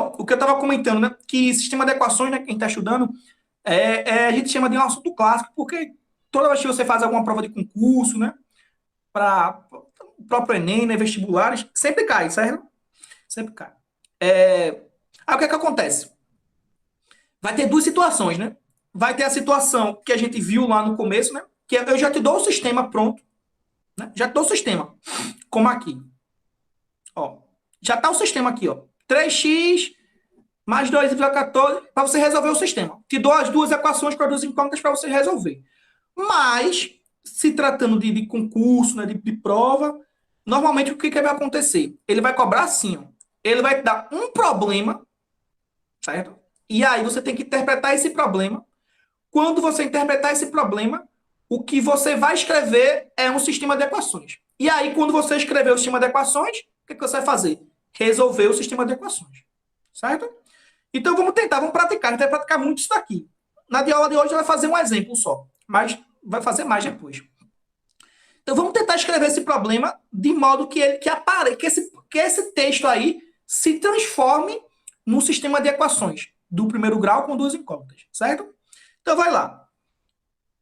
Professor, o que eu estava comentando, né? Que sistema de equações, né, que a gente está estudando, a gente chama de um assunto clássico, porque toda vez que você faz alguma prova de concurso, né? Para o próprio Enem, né, vestibulares, sempre cai, certo? Sempre cai. Aí o que é que acontece? Vai ter duas situações, né? Vai ter a situação que a gente viu lá no começo, né? Que eu já te dou o sistema pronto, né? Já te dou o sistema, como aqui. Ó, já está o sistema aqui, ó. 3x mais 2,14 para você resolver o sistema. Te dou as duas equações para duas incógnitas para você resolver. Mas, se tratando de concurso, né, de prova, normalmente o que vai acontecer? Ele vai cobrar assim, ó. Ele vai te dar um problema, certo? E aí você tem que interpretar esse problema. Quando você interpretar esse problema, o que você vai escrever é um sistema de equações. E aí, quando você escrever o sistema de equações, o que você vai fazer? Resolver o sistema de equações. Certo? Então vamos tentar, vamos praticar. A gente vai praticar muito isso daqui. Na aula de hoje vai fazer um exemplo só, mas vai fazer mais depois. Então vamos tentar escrever esse problema de modo que esse texto aí se transforme num sistema de equações do primeiro grau com duas incógnitas, certo? Então vai lá.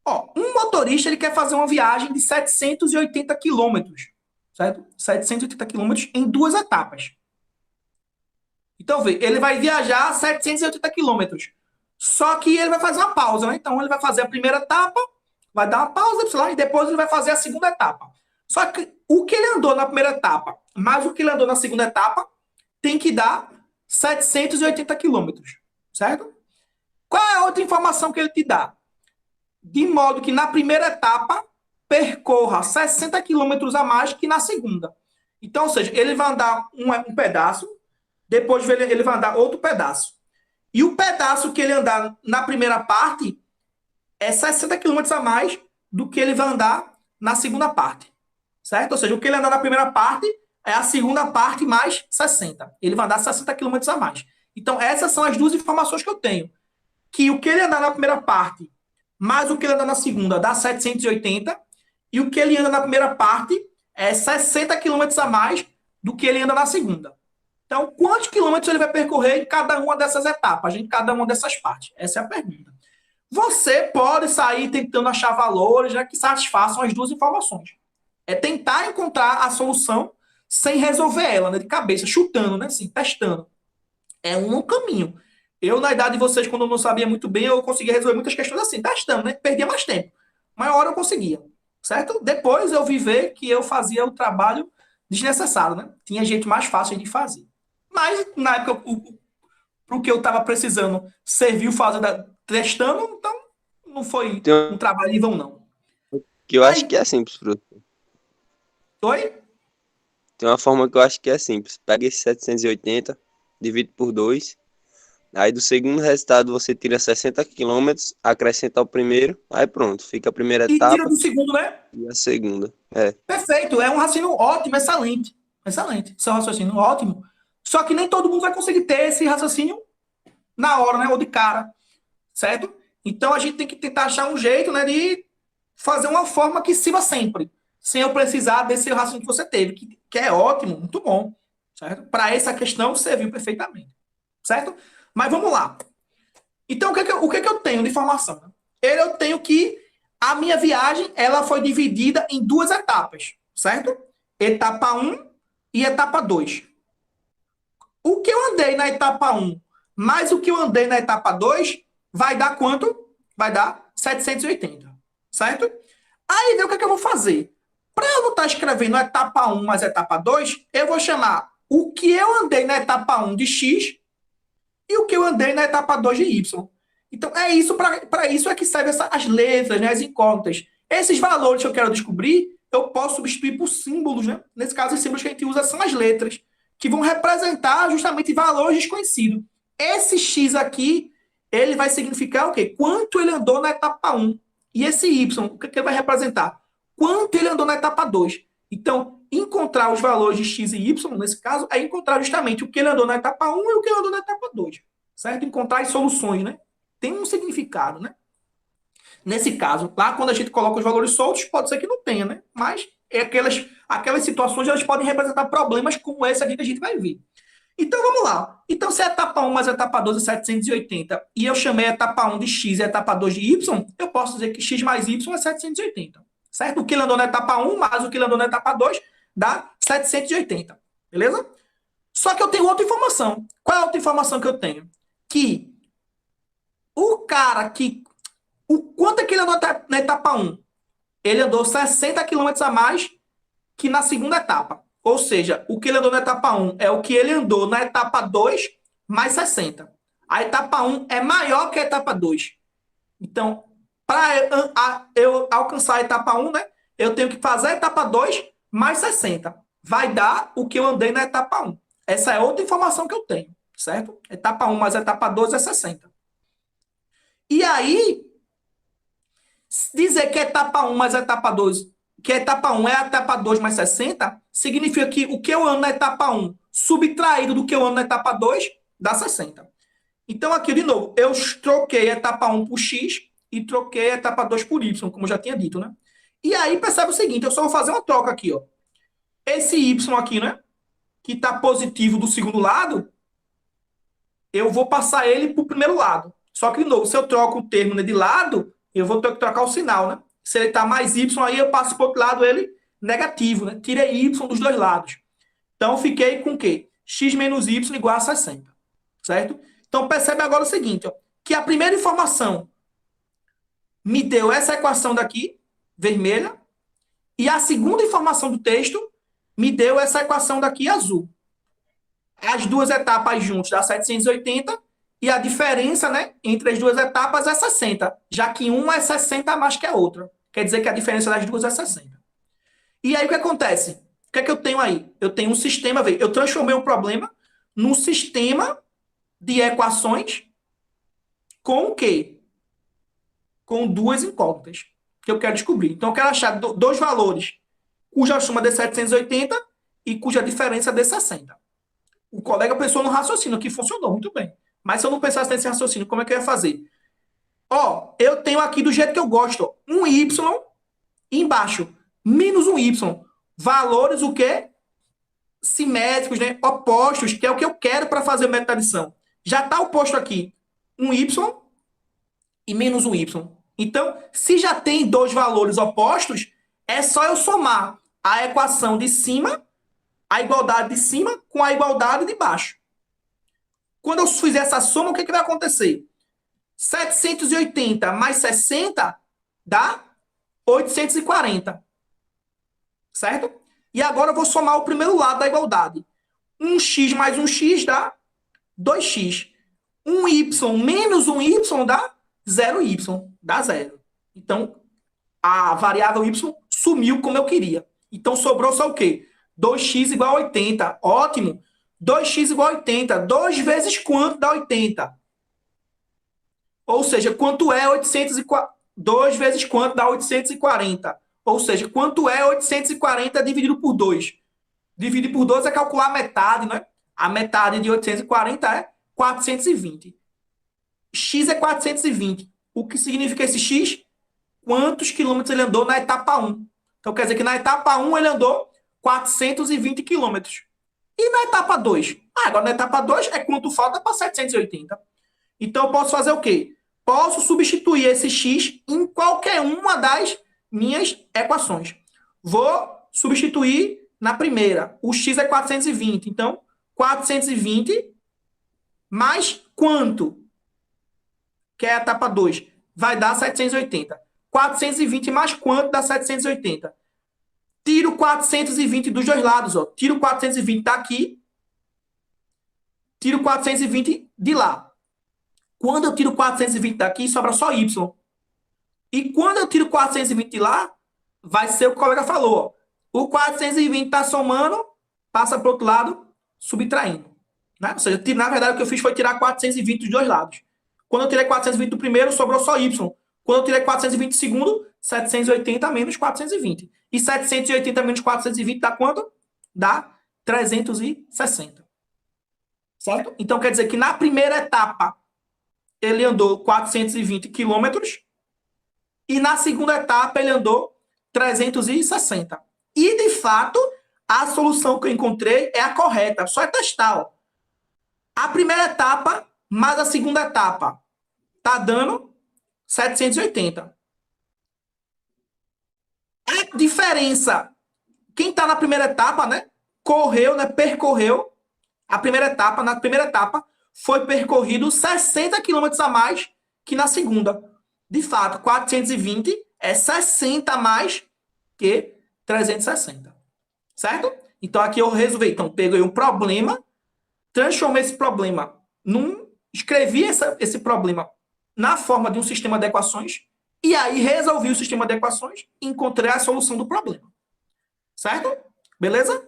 Ó, um motorista ele quer fazer uma viagem de 780 quilômetros, certo? 780 quilômetros em duas etapas. Então, vê, ele vai viajar 780 quilômetros. Só que ele vai fazer uma pausa, né? Então, ele vai fazer a primeira etapa, vai dar uma pausa, e depois ele vai fazer a segunda etapa. Só que o que ele andou na primeira etapa, mais o que ele andou na segunda etapa, tem que dar 780 quilômetros, certo? Qual é a outra informação que ele te dá? De modo que na primeira etapa, percorra 60 quilômetros a mais que na segunda. Então, ou seja, ele vai andar um pedaço, depois ele vai andar outro pedaço. E o pedaço que ele andar na primeira parte é 60 quilômetros a mais do que ele vai andar na segunda parte. Certo? Ou seja, o que ele andar na primeira parte é a segunda parte mais 60. Ele vai andar 60 quilômetros a mais. Então, essas são as duas informações que eu tenho. Que o que ele andar na primeira parte mais o que ele anda na segunda dá 780. E o que ele anda na primeira parte é 60 quilômetros a mais do que ele anda na segunda. Então, quantos quilômetros ele vai percorrer em cada uma dessas etapas, em cada uma dessas partes? Essa é a pergunta. Você pode sair tentando achar valores que satisfaçam as duas informações. É tentar encontrar a solução sem resolver ela, né, de cabeça, chutando, né, assim, testando. É um caminho. Eu, na idade de vocês, quando eu não sabia muito bem, eu conseguia resolver muitas questões assim, testando, né? Perdia mais tempo. Mas hora eu conseguia, certo? Depois eu vi ver que eu fazia o trabalho desnecessário, né? Tinha jeito mais fácil de fazer. Mas, na época, para o que eu estava precisando, serviu testando, então não foi Tem um uma trabalho em vão, não. que eu acho Aí, que é simples, professor. foi? Tem uma forma que eu acho que é simples. Pega esse 780, divide por 2. Aí do segundo resultado você tira 60 quilômetros, acrescenta o primeiro, aí pronto, fica a primeira E tira etapa do segundo, né? e a segunda. É. Perfeito. É um raciocínio ótimo, excelente. Excelente. Seu raciocínio ótimo. Só que nem todo mundo vai conseguir ter esse raciocínio na hora, né? Ou de cara. Certo? Então a gente tem que tentar achar um jeito, né, de fazer uma forma que sirva sempre, sem eu precisar desse raciocínio que você teve, que é ótimo, muito bom, certo? Para essa questão serviu perfeitamente, certo? Mas vamos lá. Então o que eu tenho de informação? Eu tenho que a minha viagem ela foi dividida em duas etapas, certo? Etapa um e etapa 2. O que eu andei na etapa um mais o que eu andei na etapa 2 vai dar quanto? Vai dar 780, certo? Aí vê o que eu vou fazer. Para eu não estar escrevendo etapa um mais etapa 2, eu vou chamar o que eu andei na etapa um de X e o que eu andei na etapa 2 de Y. Então, é isso para isso é que servem as letras, né, as incógnitas. Esses valores que eu quero descobrir, eu posso substituir por símbolos, né? Nesse caso, os símbolos que a gente usa são as letras, que vão representar justamente valores desconhecidos. Esse X aqui, ele vai significar o quê? Quanto ele andou na etapa um. E esse Y, o que ele vai representar? Quanto ele andou na etapa 2. Então, encontrar os valores de X e Y, nesse caso, é encontrar justamente o que ele andou na etapa um e o que ele andou na etapa 2. Certo? Encontrar as soluções, né? Tem um significado, né? Nesse caso, lá quando a gente coloca os valores soltos, pode ser que não tenha, né? Mas aquelas situações elas podem representar problemas como esse aqui que a gente vai ver. Então, vamos lá. Então, se a etapa 1 mais a etapa 2 é 780 e eu chamei a etapa 1 de x e a etapa 2 de y, eu posso dizer que x mais y é 780. Certo? O que ele andou na etapa 1 mais o que ele andou na etapa 2 dá 780. Beleza? Só que eu tenho outra informação. Qual é a outra informação que eu tenho? Que o cara que... quanto é que ele andou na etapa 1? Ele andou 60 quilômetros a mais que na segunda etapa. Ou seja, o que ele andou na etapa 1 é o que ele andou na etapa 2 mais 60. A etapa 1 é maior que a etapa 2. Então, para eu alcançar a etapa 1, né, eu tenho que fazer a etapa 2 mais 60. Vai dar o que eu andei na etapa 1. Essa é outra informação que eu tenho, certo? Etapa 1 mais etapa 2 é 60. E aí, dizer que a etapa 1 mais a etapa 2, que a etapa 1 é a etapa 2 mais 60, significa que o que eu ando na etapa 1 subtraído do que eu ando na etapa 2 dá 60. Então, aqui, de novo, eu troquei a etapa 1 por x e troquei a etapa 2 por y, como eu já tinha dito, né? E aí, percebe o seguinte, eu só vou fazer uma troca aqui, ó. Esse y aqui, né, que está positivo do segundo lado, eu vou passar ele para o primeiro lado. Só que, de novo, se eu troco o termo, né, de lado, eu vou ter que trocar o sinal, né? Se ele está mais y, aí eu passo para o outro lado ele negativo, né? Tirei y dos dois lados. Então, fiquei com o quê? X menos y igual a 60, certo? Então, percebe agora o seguinte, ó, que a primeira informação me deu essa equação daqui, vermelha, e a segunda informação do texto me deu essa equação daqui, azul. As duas etapas juntas dá 780 e a diferença, né, entre as duas etapas é 60, já que uma é 60 a mais que a outra. Quer dizer que a diferença das duas é 60. E aí o que acontece? O que é que eu tenho aí? Eu tenho um sistema, eu transformei o problema num sistema de equações com o quê? Com duas incógnitas que eu quero descobrir. Então eu quero achar dois valores cuja soma dê 780 e cuja diferença dê 60. O colega pensou no raciocínio, que funcionou muito bem. Mas se eu não pensasse nesse raciocínio, como é que eu ia fazer? Ó, eu tenho aqui do jeito que eu gosto, ó, um y embaixo, menos um y. Valores o quê? Simétricos, né? Opostos, que é o que eu quero para fazer o método de adição. Já está oposto aqui, um y e menos um y. Então, se já tem dois valores opostos, é só eu somar a equação de cima, a igualdade de cima com a igualdade de baixo. Quando eu fizer essa soma, o que vai acontecer? 780 mais 60 dá 840. Certo? E agora eu vou somar o primeiro lado da igualdade. 1x mais 1x dá 2x. 1y menos 1y dá 0y. Dá 0. Então, a variável y sumiu como eu queria. Então, sobrou só o quê? 2x igual a 80. Ótimo. 2x igual a 80. 2 vezes quanto dá 80? Ou seja, quanto é 840? 2 vezes quanto dá 840? Ou seja, quanto é 840 dividido por 2? Dividir por 2 é calcular a metade, né? A metade de 840 é 420. X é 420. O que significa esse X? Quantos quilômetros ele andou na etapa 1. Então, quer dizer que na etapa 1 ele andou 420 quilômetros. E na etapa 2? Agora na etapa 2 é quanto falta para 780. Então, eu posso fazer o quê? Posso substituir esse X em qualquer uma das minhas equações. Vou substituir na primeira. O X é 420. Então, 420 mais quanto? Que é a etapa 2. Vai dar 780. 420 mais quanto dá 780? Tiro 420 dos dois lados. Ó. Tiro 420 daqui. Tiro 420 de lá. Quando eu tiro 420 daqui, sobra só Y. E quando eu tiro 420 de lá, vai ser o que o colega falou. Ó. O 420 está somando, passa para o outro lado, subtraindo. Né? Ou seja, na verdade, o que eu fiz foi tirar 420 dos dois lados. Quando eu tirei 420 do primeiro, sobrou só Y. Quando eu tirei 420 do segundo, 780 menos 420. E 780 menos 420 dá quanto? Dá 360. Certo? Então, quer dizer que na primeira etapa, ele andou 420 quilômetros. E na segunda etapa, ele andou 360. E, de fato, a solução que eu encontrei é a correta. Só é testar. Ó. A primeira etapa mais a segunda etapa tá dando 780. A diferença, quem tá na primeira etapa, né? Correu, né? Percorreu a primeira etapa. Na primeira etapa foi percorrido 60 quilômetros a mais que na segunda. De fato, 420 é 60 a mais que 360. Certo? Então aqui eu resolvi. Então peguei um problema, transformei esse problema escrevi esse problema na forma de um sistema de equações e aí resolvi o sistema de equações e encontrei a solução do problema. Certo? Beleza?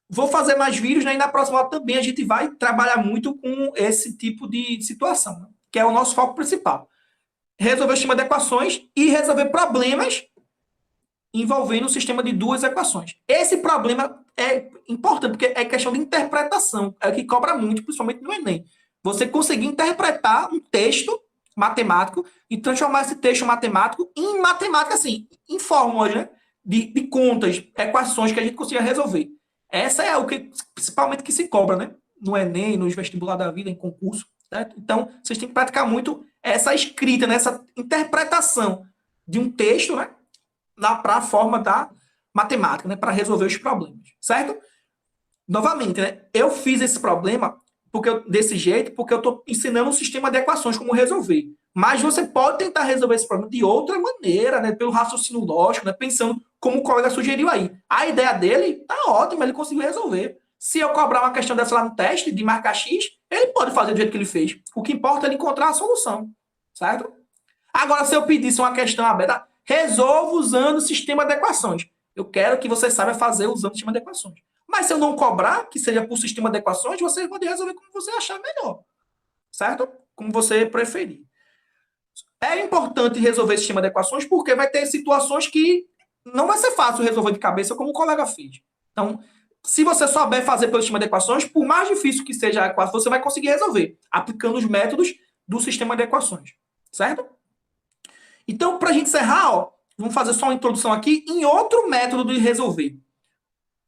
Vou fazer mais vídeos, né? E na próxima aula também a gente vai trabalhar muito com esse tipo de situação, né? Que é o nosso foco principal. Resolver o sistema de equações e resolver problemas envolvendo o sistema de duas equações. Esse problema é importante, porque é questão de interpretação, é o que cobra muito, principalmente no Enem. Você conseguir interpretar um texto matemático e transformar esse texto matemático em matemática, assim, em fórmulas, né? De contas, equações que a gente consiga resolver. Essa é o que, principalmente, que se cobra, né? No Enem, nos vestibular da vida, em concurso. Certo? Então, vocês têm que praticar muito essa escrita, né? Essa interpretação de um texto, né? Para a forma da matemática, né? Para resolver os problemas, certo? Novamente, né? Eu fiz esse problema desse jeito porque eu estou ensinando um sistema de equações como resolver. Mas você pode tentar resolver esse problema de outra maneira, né? Pelo raciocínio lógico, né? Pensando como o colega sugeriu aí. A ideia dele tá ótima, ele conseguiu resolver. Se eu cobrar uma questão dessa lá no teste, de marcar X, ele pode fazer do jeito que ele fez. O que importa é ele encontrar a solução, certo? Agora, se eu pedisse uma questão aberta, resolvo usando o sistema de equações. Eu quero que você saiba fazer usando o sistema de equações. Mas se eu não cobrar, que seja por sistema de equações, você pode resolver como você achar melhor, certo? Como você preferir. É importante resolver esse sistema de equações porque vai ter situações que não vai ser fácil resolver de cabeça como o colega fez. Então, se você souber fazer pelo sistema de equações, por mais difícil que seja a equação, você vai conseguir resolver, aplicando os métodos do sistema de equações, certo? Então, para a gente encerrar, ó, vamos fazer só uma introdução aqui em outro método de resolver,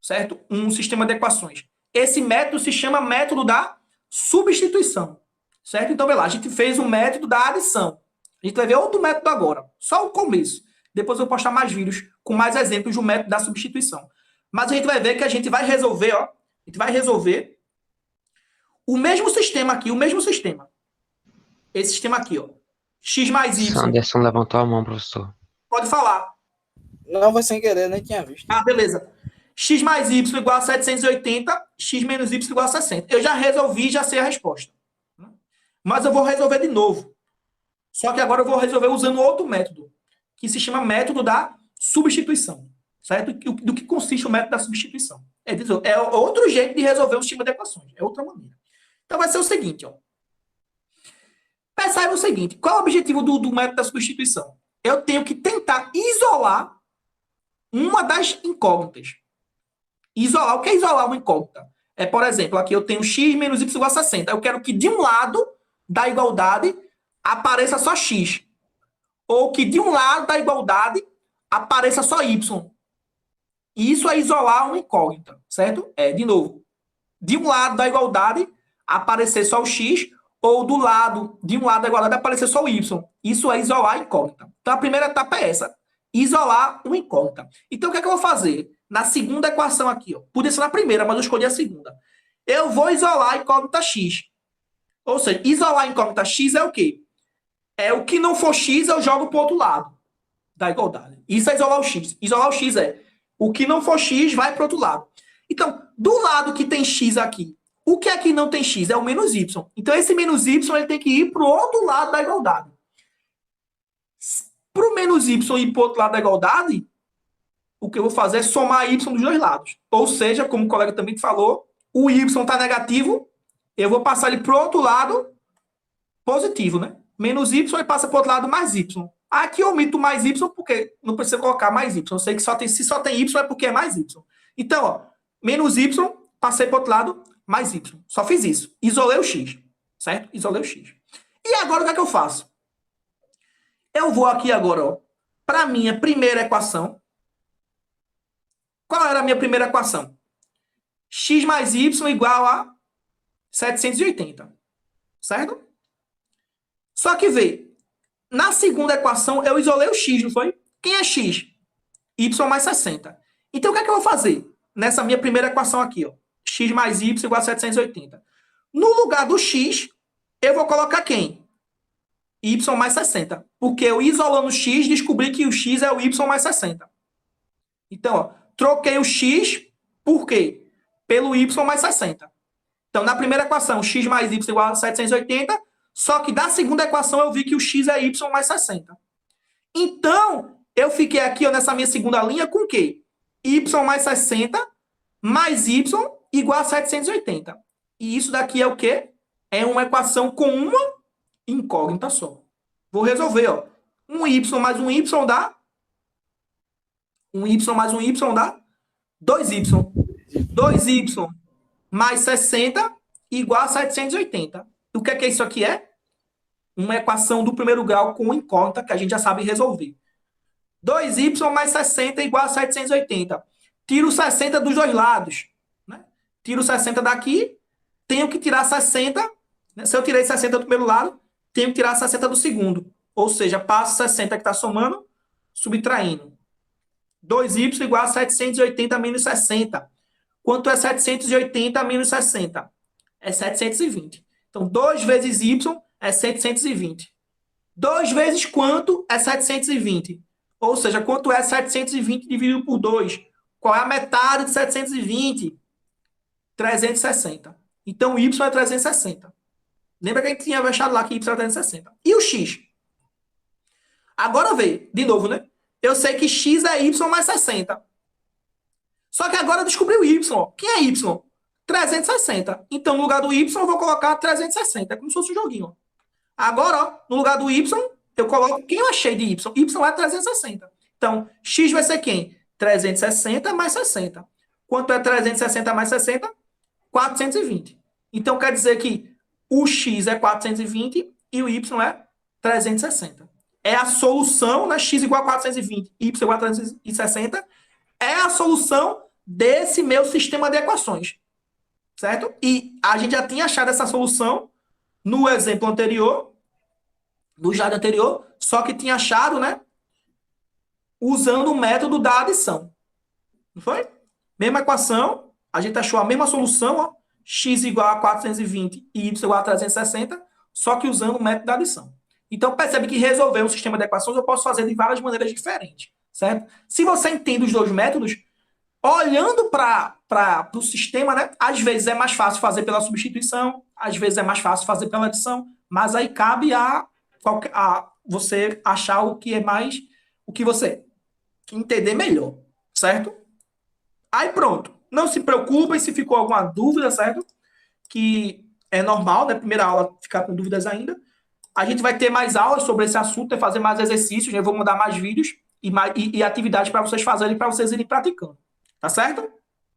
certo? Um sistema de equações. Esse método se chama método da substituição, certo? Então, vê lá, a gente fez o método da adição. A gente vai ver outro método agora, só o começo. Depois eu vou postar mais vídeos com mais exemplos do método da substituição. Mas a gente vai ver que a gente vai resolver, ó, a gente vai resolver o mesmo sistema aqui, o mesmo sistema. Esse sistema aqui, ó. X mais Y. Sanderson levantou a mão, professor. Pode falar. Não, foi sem querer, nem tinha visto. Ah, beleza. X mais Y igual a 780, X menos Y igual a 60. Eu já resolvi, já sei a resposta. Mas eu vou resolver de novo. Só que agora eu vou resolver usando outro método, que se chama método da substituição. Certo? Do que consiste o método da substituição? É outro jeito de resolver o sistema de equações. É outra maneira. Então vai ser o seguinte, ó. Percebe o seguinte, qual é o objetivo do método da substituição? Eu tenho que tentar isolar uma das incógnitas. Isolar, o que é isolar uma incógnita? É, por exemplo, aqui eu tenho x menos y igual a 60. Eu quero que de um lado da igualdade apareça só x. Ou que de um lado da igualdade apareça só y. Isso é isolar uma incógnita, certo? De novo, de um lado da igualdade aparecer só o x, ou de um lado da igualdade aparecer só o y. Isso é isolar a incógnita. Então, a primeira etapa é essa. Isolar uma incógnita. Então, o que é que eu vou fazer? Na segunda equação aqui, ó. Podia ser na primeira, mas eu escolhi a segunda. Eu vou isolar a incógnita x. Ou seja, isolar a incógnita x é o quê? É o que não for x, eu jogo para o outro lado da igualdade. Isso é isolar o x. Isolar o x é o que não for x vai para o outro lado. Então, do lado que tem x aqui, o que aqui não tem x? É o menos y. Então, esse menos y ele tem que ir para o outro lado da igualdade. Para o menos y ir para o outro lado da igualdade, o que eu vou fazer é somar y dos dois lados. Ou seja, como o colega também falou, o y está negativo, eu vou passar ele para o outro lado positivo, né? Menos y e passa para o outro lado mais y. Aqui eu omito mais y porque não precisa colocar mais y. Eu sei que se só tem y é porque é mais y. Então, ó, menos y, passei para o outro lado, mais y. Só fiz isso. Isolei o x, certo? Isolei o x. E agora o que é que eu faço? Eu vou aqui agora, ó, para a minha primeira equação. Qual era a minha primeira equação? X mais y igual a 780. Certo? Só que, vê, na segunda equação eu isolei o x, não foi? Quem é x? Y mais 60. Então, o que é que eu vou fazer? Nessa minha primeira equação aqui, ó. X mais y igual a 780. No lugar do x, eu vou colocar quem? Y mais 60. Porque eu isolando o x, descobri que o x é o y mais 60. Então, ó, troquei o x por quê? Pelo y mais 60. Então, na primeira equação, x mais y igual a 780, só que da segunda equação eu vi que o x é y mais 60. Então, eu fiquei aqui ó, nessa minha segunda linha com o quê? Y mais 60 mais y igual a 780. E isso daqui é o quê? É uma equação com uma incógnita só. Vou resolver, ó. Um y mais um y dá... Um y mais um y dá 2y. 2y mais 60 igual a 780. E o que é isso aqui? É uma equação do primeiro grau com incógnita que a gente já sabe resolver. 2y mais 60 igual a 780. Tiro 60 dos dois lados. Né? Tiro 60 daqui, tenho que tirar 60. Né? Se eu tirei 60 do primeiro lado, tenho que tirar 60 do segundo. Ou seja, passo 60 que está somando, subtraindo. 2y igual a 780 menos 60. Quanto é 780 menos 60? É 720. Então, 2 vezes y é 720. 2 vezes quanto é 720? Ou seja, quanto é 720 dividido por 2? Qual é a metade de 720? 360. Então, y é 360. Lembra que a gente tinha deixado lá que y é 360. E o x? Agora vê, de novo, né? Eu sei que x é y mais 60. Só que agora eu descobri o y. Quem é y? 360. Então, no lugar do y, eu vou colocar 360. É como se fosse um joguinho. Agora, ó, no lugar do y, eu coloco quem eu achei de y. Y é 360. Então, x vai ser quem? 360 mais 60. Quanto é 360 mais 60? 420. Então, quer dizer que o x é 420 e o y é 360. É a solução, né? X igual a 420, y igual a 360. É a solução desse meu sistema de equações. Certo? E a gente já tinha achado essa solução no exemplo anterior, no slide anterior, só que tinha achado, né? Usando o método da adição. Não foi? Mesma equação, a gente achou a mesma solução, ó, x igual a 420 e y igual a 360, só que usando o método da adição. Então, percebe que resolver um sistema de equações eu posso fazer de várias maneiras diferentes, certo? Se você entende os dois métodos, olhando para o sistema, né, às vezes é mais fácil fazer pela substituição, às vezes é mais fácil fazer pela adição, mas aí cabe a você achar o que é mais, o que você entender melhor, certo? Aí pronto. Não se preocupem se ficou alguma dúvida, certo? Que é normal, né? Primeira aula ficar com dúvidas ainda. A gente vai ter mais aulas sobre esse assunto, fazer mais exercícios, né? Eu vou mandar mais vídeos e atividades para vocês fazerem, para vocês irem praticando. Tá certo?